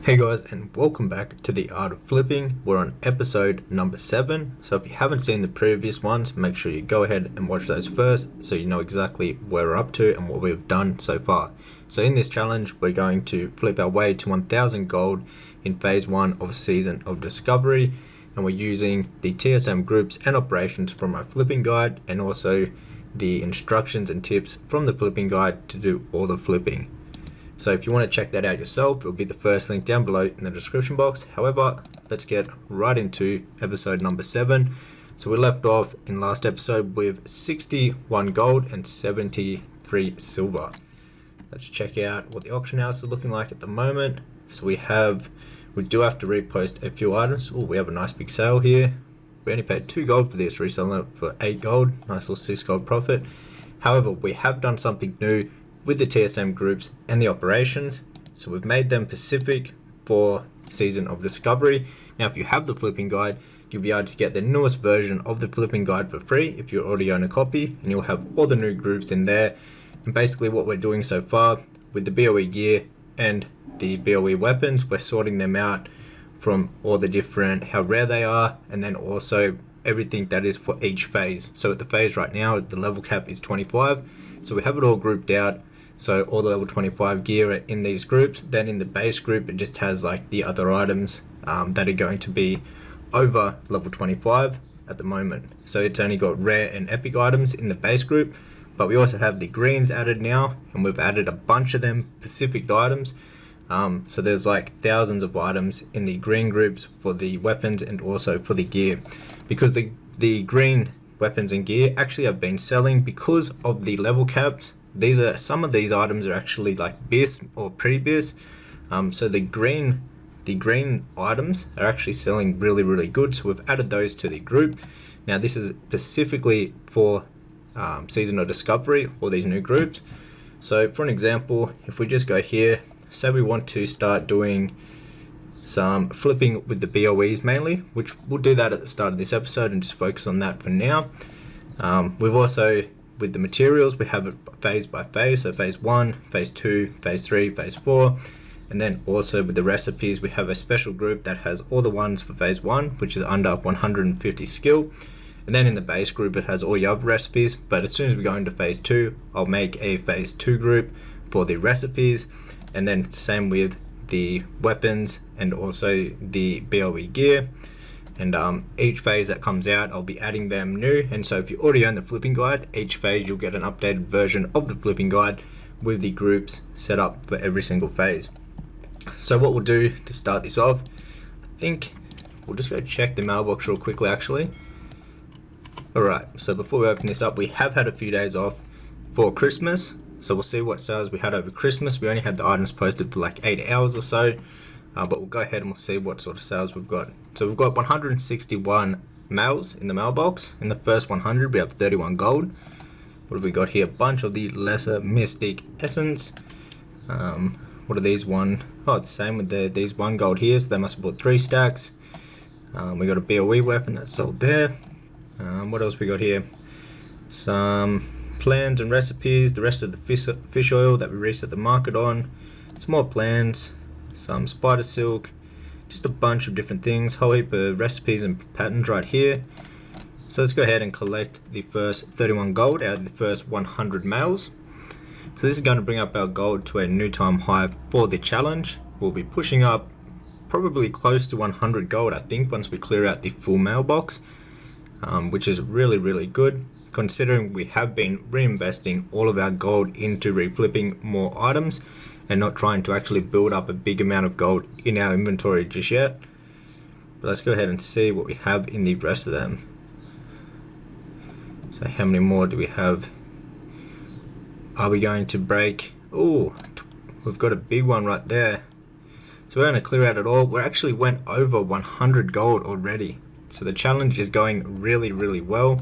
Hey guys, and welcome back to the Art of Flipping. We're on episode number 7. So if you haven't seen the previous ones, make sure you go ahead and watch those first so you know exactly where we're up to and what we've done so far. So in this challenge, we're going to flip our way to 1000 gold in phase 1 of Season of Discovery, and we're using the TSM groups and operations from our flipping guide and also the instructions and tips from the flipping guide to do all the flipping. So if you want to check that out yourself, it'll be the first link down below in the description box. However, let's get right into episode number 7. So we left off in last episode with 61 gold and 73 silver. Let's check out what the auction house is looking like at the moment. So we do have to repost a few items. Oh, we have a nice big sale here. We only paid 2 gold for this, reselling it for 8 gold. Nice little 6 gold profit. However, we have done something new with the TSM groups and the operations. So we've made them specific for Season of Discovery. Now if you have the flipping guide, you'll be able to get the newest version of the flipping guide for free if you already own a copy, and you'll have all the new groups in there. And basically what we're doing so far with the BOE gear and the BOE weapons, we're sorting them out from all the different, how rare they are, and then also everything that is for each phase. So at the phase right now, the level cap is 25. So we have it all grouped out. So all the level 25 gear are in these groups. Then in the base group, it just has like the other items that are going to be over level 25 at the moment. So it's only got rare and epic items in the base group, but we also have the greens added now, and we've added a bunch of them specific items. So there's like thousands of items in the green groups for the weapons and also for the gear, because the green weapons and gear actually have been selling because of the level caps. Some of these items are actually like BIS or pre-BIS. So the green items are actually selling really good. So we've added those to the group. Now this is specifically for Season of Discovery, all these new groups. So for an example, if we just go here, say we want to start doing some flipping with the BOEs mainly, which we'll do that at the start of this episode and just focus on that for now. We've also, with the materials, we have it phase by phase, so phase 1, phase 2, phase 3, phase 4, and then also with the recipes, we have a special group that has all the ones for phase 1, which is under 150 skill, and then in the base group it has all your other recipes. But as soon as we go into phase 2, I'll make a phase 2 group for the recipes, and then same with the weapons and also the BOE gear. And each phase that comes out, I'll be adding them new. And so if you already own the flipping guide, each phase you'll get an updated version of the flipping guide with the groups set up for every single phase. So what we'll do to start this off, I think we'll just go check the mailbox real quickly actually. Alright, so before we open this up, we have had a few days off for Christmas. So we'll see what sales we had over Christmas. We only had the items posted for like 8 hours or so. But we'll go ahead and we'll see what sort of sales we've got. So we've got 161 mails in the mailbox. In the first 100 we have 31 gold. What have we got here? A bunch of the lesser mystic essence. What are these one? Oh, it's the same with these 1 gold here, so they must have bought 3 stacks. We got a BOE weapon that's sold there. What else we got here? Some plans and recipes, the rest of the fish oil that we reset the market on, some more plans, some spider silk, just a bunch of different things, whole heap of recipes and patterns right here. So let's go ahead and collect the first 31 gold out of the first 100 mails. So this is going to bring up our gold to a new time high for the challenge. We'll be pushing up probably close to 100 gold, I think, once we clear out the full mailbox, which is really good, considering we have been reinvesting all of our gold into reflipping more items and not trying to actually build up a big amount of gold in our inventory just yet. But let's go ahead and see what we have in the rest of them. So how many more do we have? Are we going to break? Oh, we've got a big one right there. So we're going to clear out it all. We actually went over 100 gold already. So the challenge is going really well.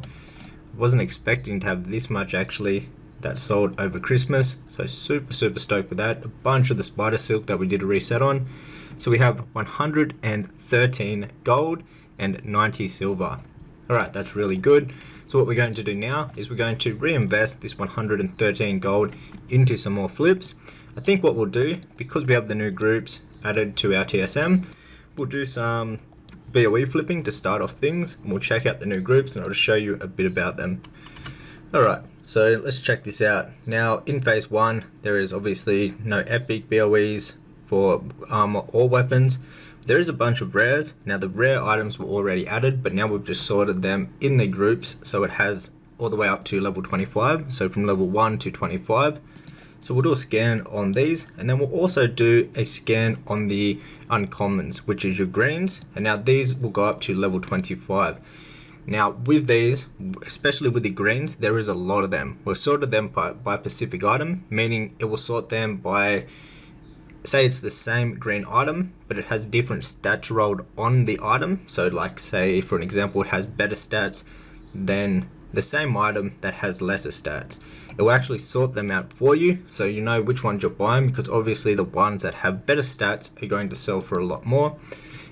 Wasn't expecting to have this much actually that sold over Christmas, so super stoked with that. A bunch of the spider silk that we did a reset on. So we have 113 gold and 90 silver. Alright, that's really good. So what we're going to do now is we're going to reinvest this 113 gold into some more flips. I think what we'll do, because we have the new groups added to our TSM. We'll do some BOE flipping to start off things, and we'll check out the new groups, and I'll just show you a bit about them. Alright, so let's check this out. Now in phase 1 there is obviously no epic BOEs for armor or weapons. There is a bunch of rares. Now the rare items were already added, but now we've just sorted them in the groups, so it has all the way up to level 25, so from level 1 to 25. So we'll do a scan on these, and then we'll also do a scan on the uncommons, which is your greens, and now these will go up to level 25. Now with these, especially with the greens, there is a lot of them. We've sorted them by specific item, meaning it will sort them by, say it's the same green item, but it has different stats rolled on the item. So like say for an example, it has better stats than the same item that has lesser stats. It will actually sort them out for you, so you know which ones you're buying, because obviously the ones that have better stats are going to sell for a lot more.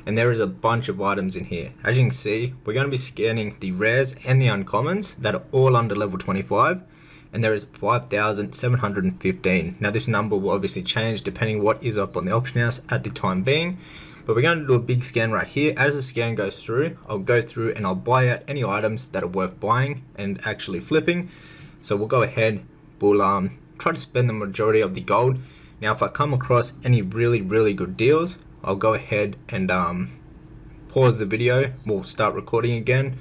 And there is a bunch of items in here. As you can see, we're going to be scanning the rares and the uncommons that are all under level 25, and there is 5,715. Now this number will obviously change depending what is up on the auction house at the time being, but we're going to do a big scan right here. As the scan goes through, I'll go through and I'll buy out any items that are worth buying and actually flipping. So we'll go ahead, we'll try to spend the majority of the gold. Now if I come across any really good deals, I'll go ahead and pause the video, we'll start recording again,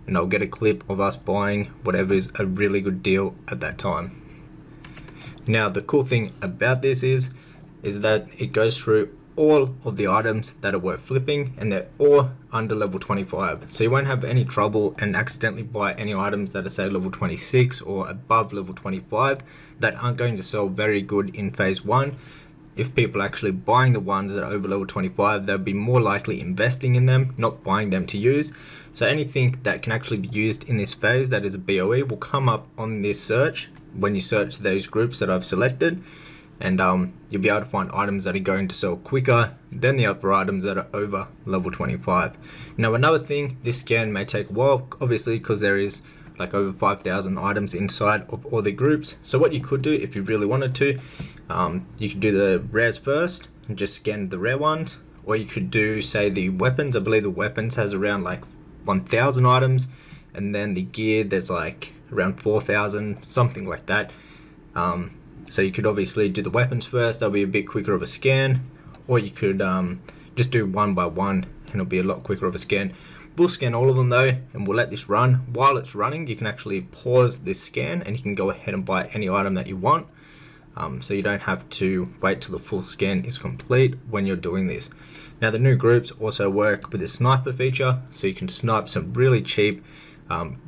and I'll get a clip of us buying whatever is a really good deal at that time. Now the cool thing about this is that it goes through all of the items that are worth flipping, and they're all under level 25, so you won't have any trouble and accidentally buy any items that are say level 26 or above level 25 that aren't going to sell very good in phase 1. If people are actually buying the ones that are over level 25, they'll be more likely investing in them, not buying them to use. So anything that can actually be used in this phase that is a BOE will come up on this search when you search those groups that I've selected, and you'll be able to find items that are going to sell quicker than the other items that are over level 25. Now another thing, this scan may take a while, obviously, because there is like over 5,000 items inside of all the groups. So what you could do if you really wanted to, you could do the rares first and just scan the rare ones, or you could do say the weapons. I believe the weapons has around like 1,000 items, and then the gear there's like around 4,000, something like that. So you could obviously do the weapons first, that'll be a bit quicker of a scan, or you could just do one by one and it'll be a lot quicker of a scan. We'll scan all of them though, and we'll let this run. While it's running, you can actually pause this scan and you can go ahead and buy any item that you want. So you don't have to wait till the full scan is complete when you're doing this. Now the new groups also work with the sniper feature, so you can snipe some really cheap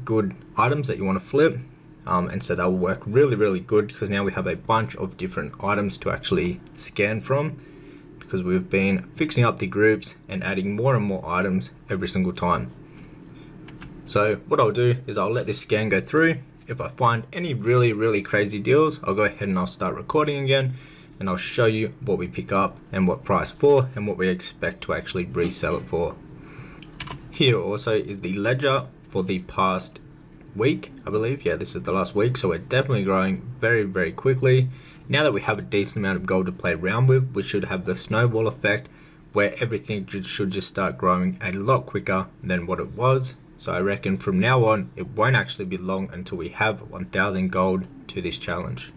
good items that you want to flip. And so that will work really good, because now we have a bunch of different items to actually scan from, because we've been fixing up the groups and adding more and more items every single time. So what I'll do is I'll let this scan go through. If I find any really crazy deals, I'll go ahead and I'll start recording again, and I'll show you what we pick up and what price for and what we expect to actually resell it for. Here also is the ledger for the past week, I believe. Yeah, this is the last week, so we're definitely growing very quickly. Now that we have a decent amount of gold to play around with, we should have the snowball effect where everything should just start growing a lot quicker than what it was. So I reckon from now on it won't actually be long until we have 1,000 gold to this challenge.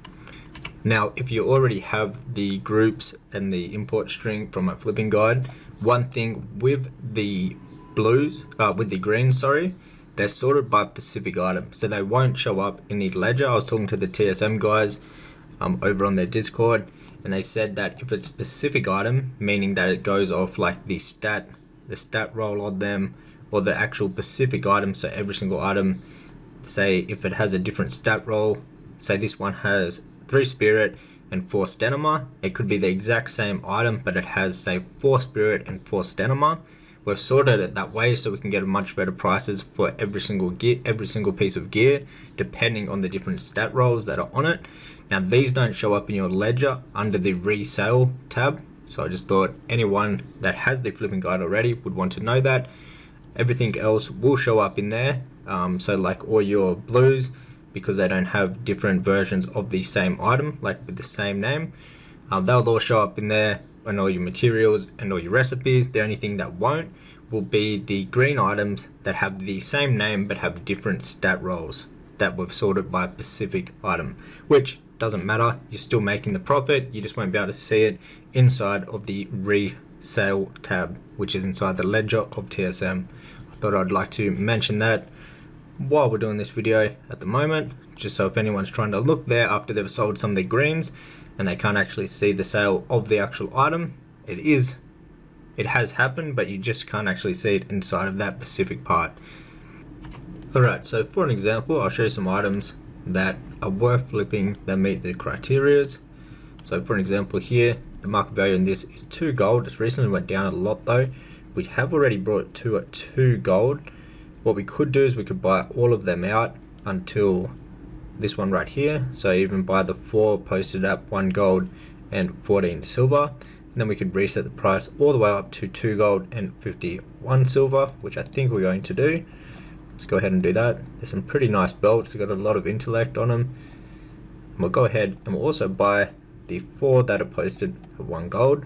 Now if you already have the groups and the import string from my flipping guide, one thing with the greens, sorry, they're sorted by specific item, so they won't show up in the ledger. I was talking to the TSM guys over on their Discord, and they said that if it's specific item, meaning that it goes off like the stat roll on them, or the actual specific item, so every single item, say if it has a different stat roll, say this one has 3 spirit and 4 stamina, it could be the exact same item, but it has say 4 spirit and 4 stamina. We've sorted it that way so we can get much better prices for every single piece of gear, depending on the different stat rolls that are on it. Now these don't show up in your ledger under the resale tab, so I just thought anyone that has the flipping guide already would want to know that. Everything else will show up in there, so like all your blues, because they don't have different versions of the same item, like with the same name, they'll all show up in there. and all your materials and all your recipes. The only thing that won't will be the green items that have the same name but have different stat rolls that we've sorted by specific item, which doesn't matter. You're still making the profit. You just won't be able to see it inside of the resale tab, which is inside the ledger of TSM. I thought I'd like to mention that while we're doing this video at the moment, just so if anyone's trying to look there after they've sold some of their greens and they can't actually see the sale of the actual item, it has happened, but you just can't actually see it inside of that specific part. Alright, so for an example, I'll show you some items that are worth flipping that meet the criteria. So for an example here, the market value in this is 2 gold. It's recently went down a lot though. We have already brought it to at 2 gold. What we could do is we could buy all of them out until this one right here. So even buy the 4 posted at 1 gold and 14 silver. And then we could reset the price all the way up to 2 gold and 51 silver, which I think we're going to do. Let's go ahead and do that. There's some pretty nice belts. They've got a lot of intellect on them. And we'll go ahead and we'll also buy the 4 that are posted at 1 gold.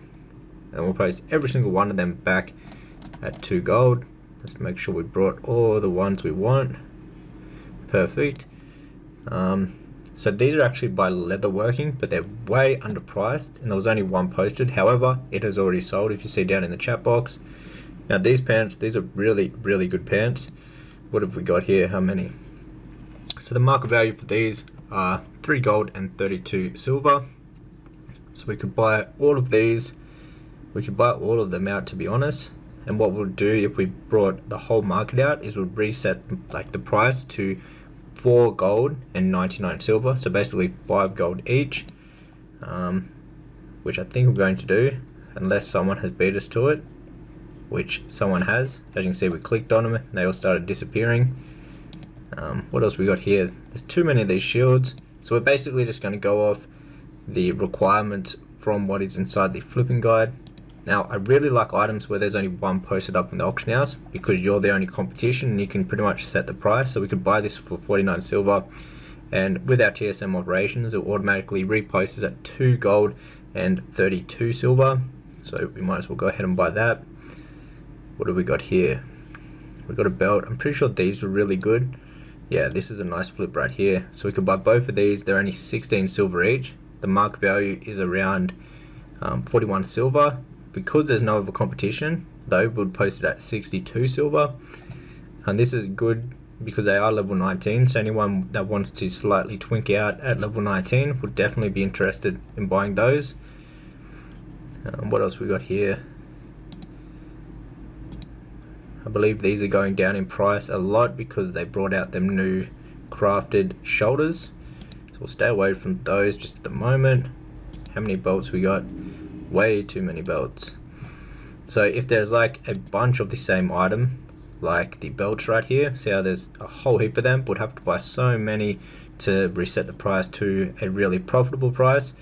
And we'll post every single one of them back at 2 gold. Let's make sure we brought all the ones we want. Perfect. So these are actually by Leatherworking, but they're way underpriced, and there was only 1 posted. However, it has already sold, if you see down in the chat box. Now these pants, these are really good pants. What have we got here? How many? So the market value for these are 3 gold and 32 silver. So we could buy all of these. We could buy all of them out, to be honest. And what we'll do if we brought the whole market out is we'll reset like the price to 4 gold and 99 silver, so basically 5 gold each, which I think we're going to do unless someone has beat us to it, which someone has. As you can see, we clicked on them and they all started disappearing. What else we got here? There's too many of these shields, so we're basically just going to go off the requirements from what is inside the flipping guide. Now, I really like items where there's only 1 posted up in the auction house, because you're the only competition and you can pretty much set the price. So we could buy this for 49 silver, and with our TSM operations, it automatically reposts at 2 gold and 32 silver. So we might as well go ahead and buy that. What do we got here? We got a belt. I'm pretty sure these were really good. Yeah, this is a nice flip right here. So we could buy both of these. They're only 16 silver each. The market value is around 41 silver. Because there's no other competition, though, we'll post it at 62 silver. And this is good because they are level 19, so anyone that wants to slightly twink out at level 19 would definitely be interested in buying those. What else we got here? I believe these are going down in price a lot because they brought out them new crafted shoulders. So we'll stay away from those just at the moment. How many belts we got? Way too many belts. So if there's like a bunch of the same item, like the belts right here, see how there's a whole heap of them, would have to buy so many to reset the price to a really profitable price.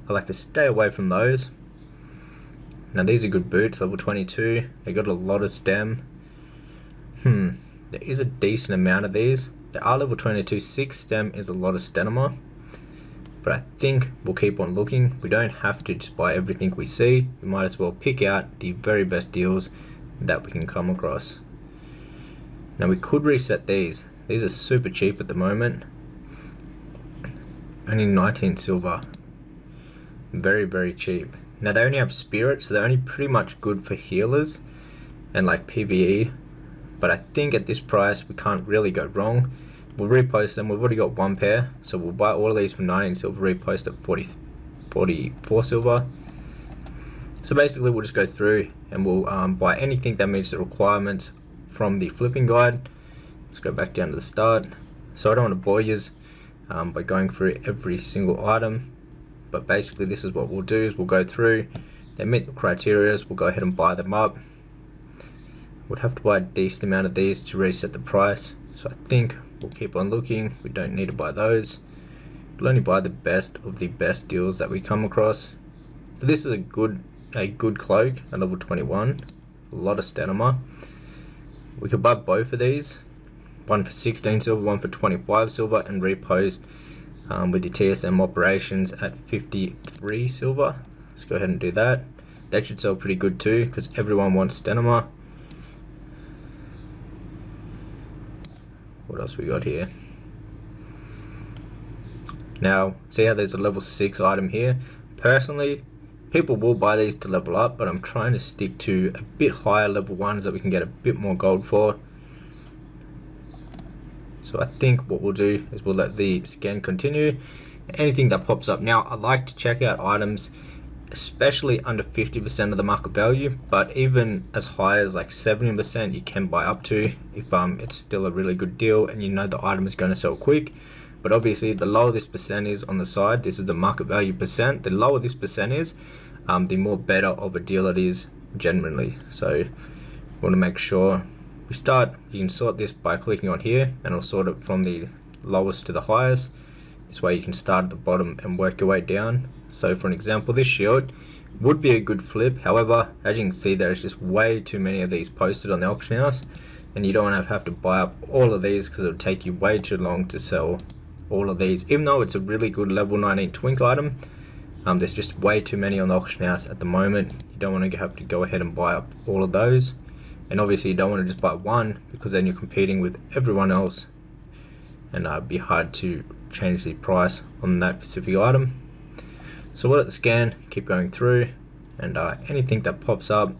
I like to stay away from those. Now these are good boots, level 22. They got a lot of stem. There is a decent amount of these. They are level 22. 6 stem is a lot of stamina. But I think we'll keep on looking. We don't have to just buy everything we see. We might as well pick out the very best deals that we can come across. Now we could reset these. These are super cheap at the moment. Only 19 silver. Very cheap. Now they only have spirit, so they're only pretty much good for healers and like PvE. But I think at this price we can't really go wrong. We'll repost them. We've already got 1 pair, so we'll buy all of these for 19 silver, repost at 44 silver. So basically we'll just go through and we'll buy anything that meets the requirements from the flipping guide. Let's go back down to the start. So I don't want to bore you by going through every single item, but basically this is what we'll do is we'll go through, they meet the criteria, we'll go ahead and buy them up. We'd have to buy a decent amount of these to reset the price, so I think we'll keep on looking. We don't need to buy those. We'll only buy the best of the best deals that we come across. So this is a good cloak at level 21. A lot of stamina. We could buy both of these. One for 16 silver, one for 25 silver, and repost with the TSM operations at 53 silver. Let's go ahead and do that. That should sell pretty good too, because everyone wants Stenema. What else we got here? Now, see how there's a level 6 item here? Personally, people will buy these to level up, but I'm trying to stick to a bit higher level ones that we can get a bit more gold for. So I think what we'll do is we'll let the scan continue. Anything that pops up. Now, I like to check out items especially under 50% of the market value, but even as high as like 70% you can buy up to if it's still a really good deal and you know the item is going to sell quick. But obviously the lower this percent is on the side, this is the market value percent, the lower this percent is, the more better of a deal it is generally. So we want to make sure we start. You can sort this by clicking on here and it'll sort it from the lowest to the highest. This way you can start at the bottom and work your way down. So for an example, this shield would be a good flip. However, as you can see, there's just way too many of these posted on the auction house, and you don't want to have to buy up all of these because it'll take you way too long to sell all of these. Even though it's a really good level 19 twink item, there's just way too many on the auction house at the moment. You don't want to have to go ahead and buy up all of those, and obviously you don't want to just buy one because then you're competing with everyone else, and it'd be hard to change the price on that specific item. So we'll let the scan keep going through, and anything that pops up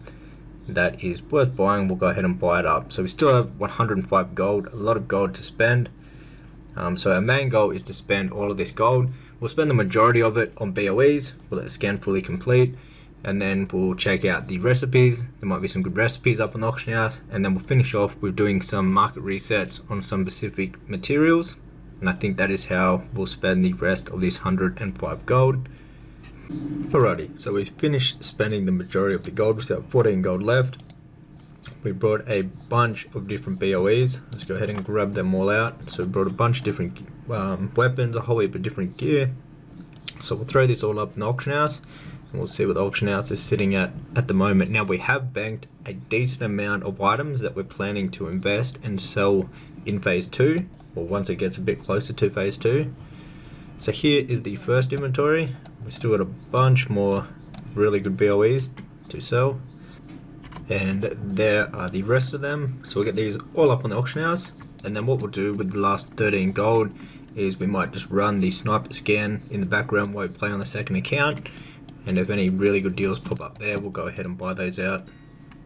that is worth buying, we'll go ahead and buy it up. So we still have 105 gold, a lot of gold to spend. So our main goal is to spend all of this gold. We'll spend the majority of it on BOEs. We'll let the scan fully complete, and then we'll check out the recipes. There might be some good recipes up on the auction house, and then we'll finish off with doing some market resets on some specific materials. And I think that is how we'll spend the rest of this 105 gold. Alrighty, so we've finished spending the majority of the gold. We still have 14 gold left. We brought a bunch of different BOEs. Let's go ahead and grab them all out. So we brought a bunch of different weapons, a whole heap of different gear. So we'll throw this all up in the auction house, and we'll see what the auction house is sitting at the moment. Now, we have banked a decent amount of items that we're planning to invest and sell in phase 2, or once it gets a bit closer to phase 2. So here is the first inventory. We still got a bunch more really good BOEs to sell, and there are the rest of them. So we'll get these all up on the auction house, and then what we'll do with the last 13 gold is we might just run the sniper scan in the background while we play on the second account, and if any really good deals pop up there, we'll go ahead and buy those out.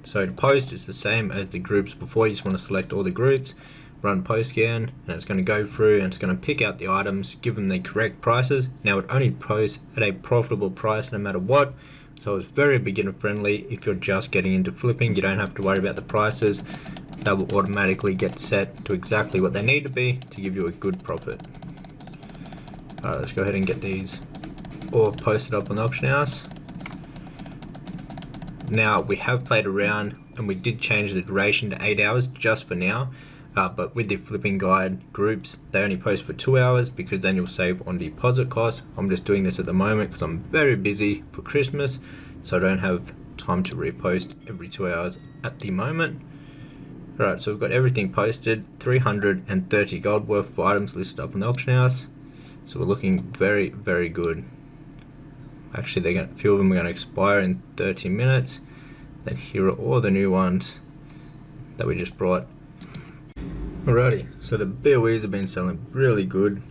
So to post, it's the same as the groups before. You just want to select all the groups, run post scan, and it's going to go through and it's going to pick out the items, give them the correct prices. Now it only posts at a profitable price no matter what, so it's very beginner friendly. If you're just getting into flipping, you don't have to worry about the prices. That will automatically get set to exactly what they need to be to give you a good profit. Alright, let's go ahead and get these all posted up on the auction house. Now we have played around and we did change the duration to 8 hours just for now. But with the flipping guide groups, they only post for 2 hours because then you'll save on deposit costs. I'm just doing this at the moment because I'm very busy for Christmas, so I don't have time to repost every 2 hours at the moment. Alright, so we've got everything posted, 330 gold worth of items listed up in the auction house. So we're looking very, very good. Actually, a few of them are going to expire in 30 minutes. Then here are all the new ones that we just brought. Alrighty, so the BOEs have been selling really good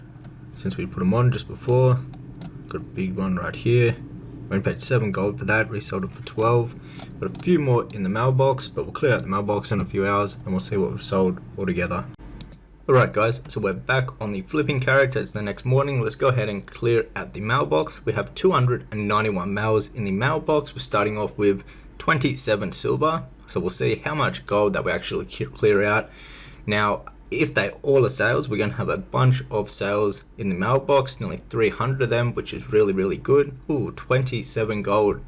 since we put them on just before. Got a big one right here. We only paid 7 gold for that, resold it for 12. Got a few more in the mailbox, but we'll clear out the mailbox in a few hours and we'll see what we've sold altogether. Alright guys, so we're back on the flipping character. It's the next morning. Let's go ahead and clear out the mailbox. We have 291 mails in the mailbox. We're starting off with 27 silver. So we'll see how much gold that we actually clear out. Now, if they all are sales, we're going to have a bunch of sales in the mailbox, nearly 300 of them, which is really, really good. Ooh, 27 gold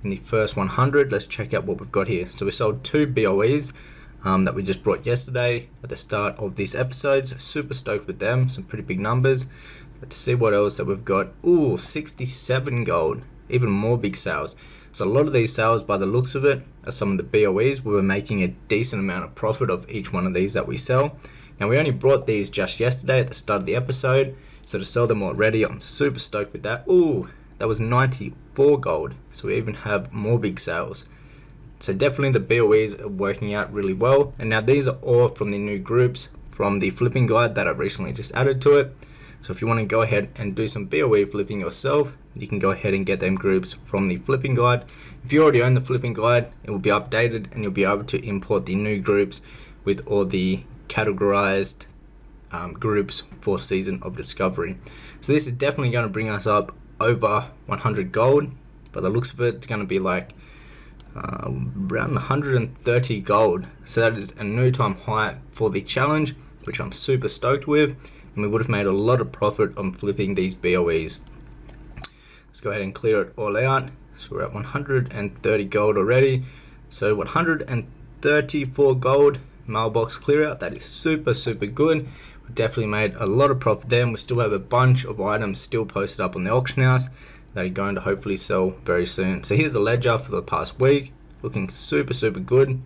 in the first 100. Let's check out what we've got here. So we sold 2 BOEs that we just brought yesterday at the start of this episode. So super stoked with them, some pretty big numbers. Let's see what else that we've got. Ooh, 67 gold, even more big sales. So a lot of these sales, by the looks of it, are some of the BOEs. We were making a decent amount of profit of each one of these that we sell. Now we only brought these just yesterday at the start of the episode, so to sell them already, I'm super stoked with that. Ooh, that was 94 gold. So we even have more big sales. So definitely the BOEs are working out really well. And now these are all from the new groups from the flipping guide that I recently just added to it. So if you want to go ahead and do some BOE flipping yourself, you can go ahead and get them groups from the flipping guide. If you already own the flipping guide, it will be updated and you'll be able to import the new groups with all the categorized groups for Season of Discovery. So this is definitely going to bring us up over 100 gold. By the looks of it, it's going to be like around 130 gold. So that is a new time high for the challenge, which I'm super stoked with. And we would have made a lot of profit on flipping these BOEs. Let's go ahead and clear it all out. So we're at 130 gold already. So 134 gold mailbox clear out. That is super good. We definitely made a lot of profit there. And we still have a bunch of items still posted up on the auction house that are going to hopefully sell very soon. So here's the ledger for the past week, looking super good.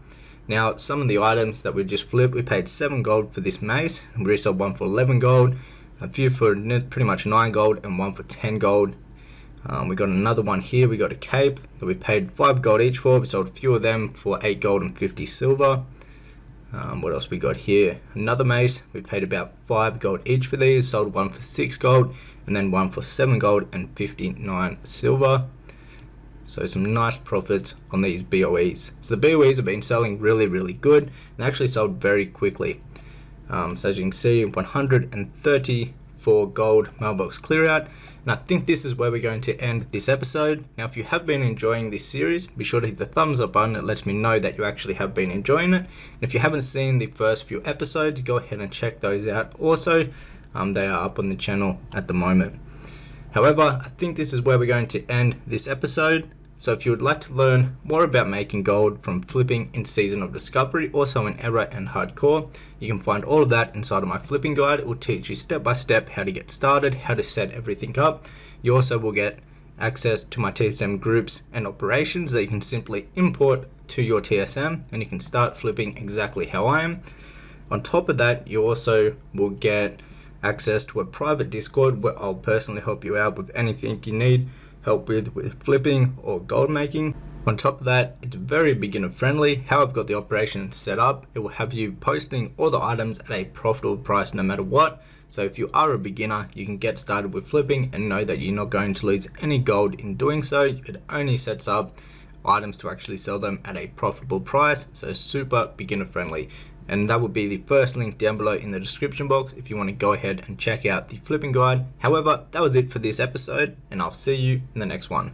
Now some of the items that we just flipped, we paid 7 gold for this mace, and we resold one for 11 gold, a few for pretty much 9 gold, and one for 10 gold. We got another one here. We got a cape that we paid 5 gold each for. We sold a few of them for 8 gold and 50 silver. What else we got here? Another mace. We paid about 5 gold each for these. Sold one for 6 gold, and then one for 7 gold and 59 silver. So some nice profits on these BOEs. So the BOEs have been selling really good and actually sold very quickly. So as you can see, 134 gold mailbox clear out. And I think this is where we're going to end this episode. Now if you have been enjoying this series, be sure to hit the thumbs up button. It lets me know that you actually have been enjoying it. And if you haven't seen the first few episodes, go ahead and check those out also. They are up on the channel at the moment. However, I think this is where we're going to end this episode. So if you would like to learn more about making gold from flipping in Season of Discovery, also in Era and Hardcore, you can find all of that inside of my flipping guide. It will teach you step by step how to get started, how to set everything up. You also will get access to my TSM groups and operations that you can simply import to your TSM, and you can start flipping exactly how I am. On top of that, you also will get access to a private Discord where I'll personally help you out with anything you need help with flipping or gold making. On top of that, it's very beginner friendly. How I've got the operation set up, it will have you posting all the items at a profitable price no matter what. So if you are a beginner, you can get started with flipping and know that you're not going to lose any gold in doing so. It only sets up items to actually sell them at a profitable price, so super beginner friendly. And that will be the first link down below in the description box if you want to go ahead and check out the flipping guide. However, that was it for this episode, and I'll see you in the next one.